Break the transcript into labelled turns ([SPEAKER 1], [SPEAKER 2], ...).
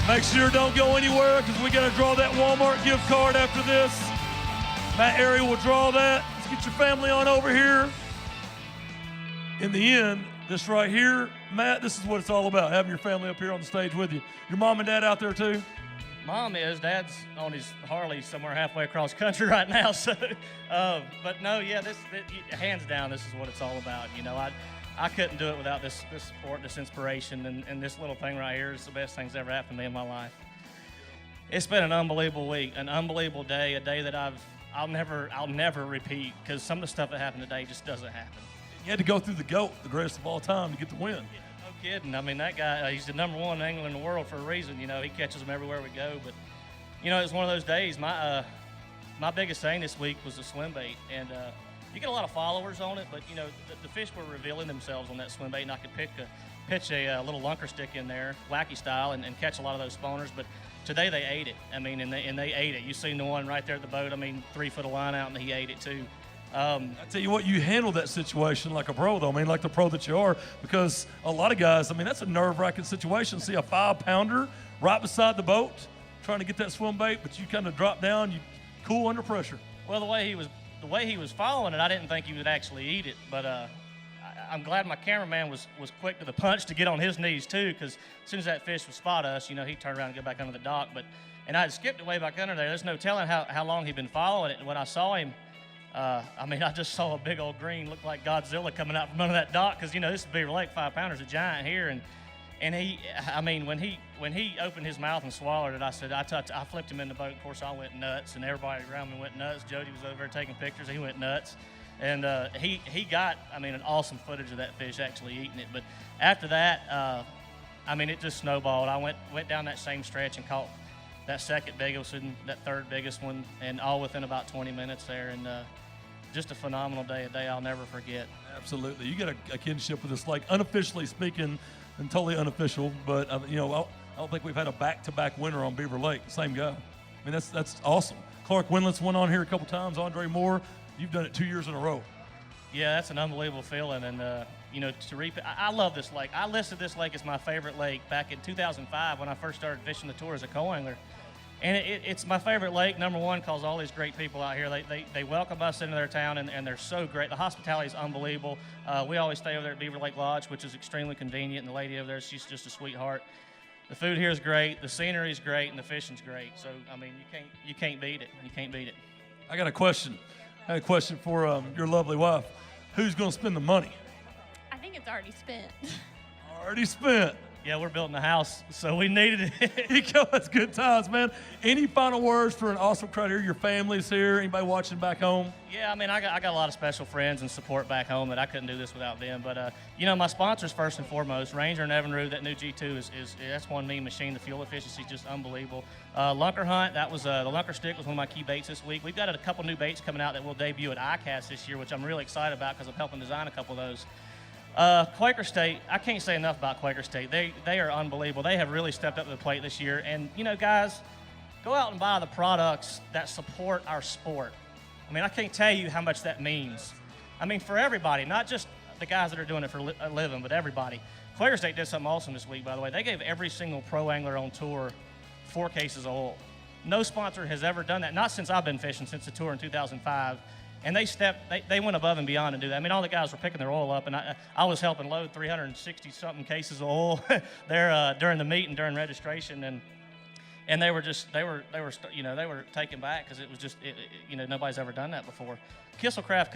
[SPEAKER 1] Make sure don't go anywhere because we got to draw that Walmart gift card after this. Matt Ariel will draw that. Let's get your family on over here. In the end, this right here, Matt, this is what it's all about, having your family up here on the stage with you. Your mom and dad out there too?
[SPEAKER 2] Mom is. Dad's on his Harley somewhere halfway across country right now. So, but no, yeah, hands down, this is what it's all about. You know, I couldn't do it without this support, this inspiration, and this little thing right here is the best thing that's ever happened to me in my life. It's been an unbelievable week, an unbelievable day, a day that I'll never repeat because some of the stuff that happened today just doesn't happen.
[SPEAKER 1] You had to go through the GOAT, the greatest of all time, to get the win.
[SPEAKER 2] Yeah, no kidding. I mean, that guy, he's the #1 angler in the world for a reason. You know, he catches them everywhere we go. But, you know, it's one of those days. My biggest thing this week was the swim bait. And you get a lot of followers on it, but, you know, the fish were revealing themselves on that swim bait, and I could pitch a little lunker stick in there, wacky style, and catch a lot of those spawners. But today they ate it. I mean, and they ate it. You seen the one right there at the boat. I mean, 3 foot of line out, and he ate it too.
[SPEAKER 1] I tell you what, you handled that situation like a pro, though. I mean, like the pro that you are, because a lot of guys, I mean, that's a nerve-wracking situation. See a 5-pounder right beside the boat trying to get that swim bait, but you kind of drop down, you cool under pressure.
[SPEAKER 2] Well, the way he was following it, I didn't think he would actually eat it, but I'm glad my cameraman was quick to the punch to get on his knees too, because as soon as that fish would spot us, you know, he'd turn around and go back under the dock. And I had skipped way back under there. There's no telling how long he'd been following it. And when I saw him, I mean, I just saw a big old green, looked like Godzilla coming out from under that dock, because, you know, this is Beaver Lake, 5-pounder's a giant here. And he, I mean, when he opened his mouth and swallowed it, I flipped him in the boat. Of course, I went nuts, and everybody around me went nuts. Jody was over there taking pictures. He went nuts. And he got, I mean, an awesome footage of that fish actually eating it. But after that, I mean, it just snowballed. I went down that same stretch and caught that second biggest one, that third biggest one, and all within about 20 minutes there. And just a phenomenal day, a day I'll never forget.
[SPEAKER 1] Absolutely. You got a kinship with this lake, unofficially speaking, and totally unofficial. But, you know, I don't think we've had a back-to-back winner on Beaver Lake, same guy. I mean, that's awesome. Clark Wendlandt went on here a couple times, Andre Moore. You've done it 2 years in a row.
[SPEAKER 2] Yeah, that's an unbelievable feeling, and you know, to repeat, I love this lake. I listed this lake as my favorite lake back in 2005 when I first started fishing the tour as a co-angler, and it's my favorite lake, #1, because all these great people out here, they welcome us into their town, and they're so great. The hospitality is unbelievable. We always stay over there at Beaver Lake Lodge, which is extremely convenient, and the lady over there, she's just a sweetheart. The food here is great, the scenery is great, and the fishing's great. So, I mean, you can't beat it. You can't beat it.
[SPEAKER 1] I got a question. I had a question for your lovely wife. Who's going to spend the money?
[SPEAKER 3] I think it's already spent.
[SPEAKER 1] Already spent.
[SPEAKER 2] Yeah, we're building a house, so we needed it.
[SPEAKER 1] You go, that's good times, man. Any final words for an awesome crowd here? Your family's here. Anybody watching back home?
[SPEAKER 2] Yeah, I mean, I got a lot of special friends and support back home that I couldn't do this without them. But you know, my sponsors first and foremost, Ranger and Evinrude. That new G2 is that's one mean machine. The fuel efficiency is just unbelievable. Lunker Hunt, that was the lunker stick was one of my key baits this week. We've got a couple new baits coming out that will debut at ICAST this year, which I'm really excited about because I'm helping design a couple of those. Quaker State, I can't say enough about Quaker State. They are unbelievable. They have really stepped up to the plate this year. And, you know, guys, go out and buy the products that support our sport. I mean, I can't tell you how much that means. I mean, for everybody, not just the guys that are doing it for a living, but everybody. Quaker State did something awesome this week, by the way. They gave every single pro angler on tour 4 cases of oil. No sponsor has ever done that, not since I've been fishing, since the tour in 2005. And they went above and beyond to do that. I mean, all the guys were picking their oil up, and I was helping load 360-something cases of oil there during the meet and during registration, and they were you know, they were taken back because it was just, you know, nobody's ever done that before. Kisselcraft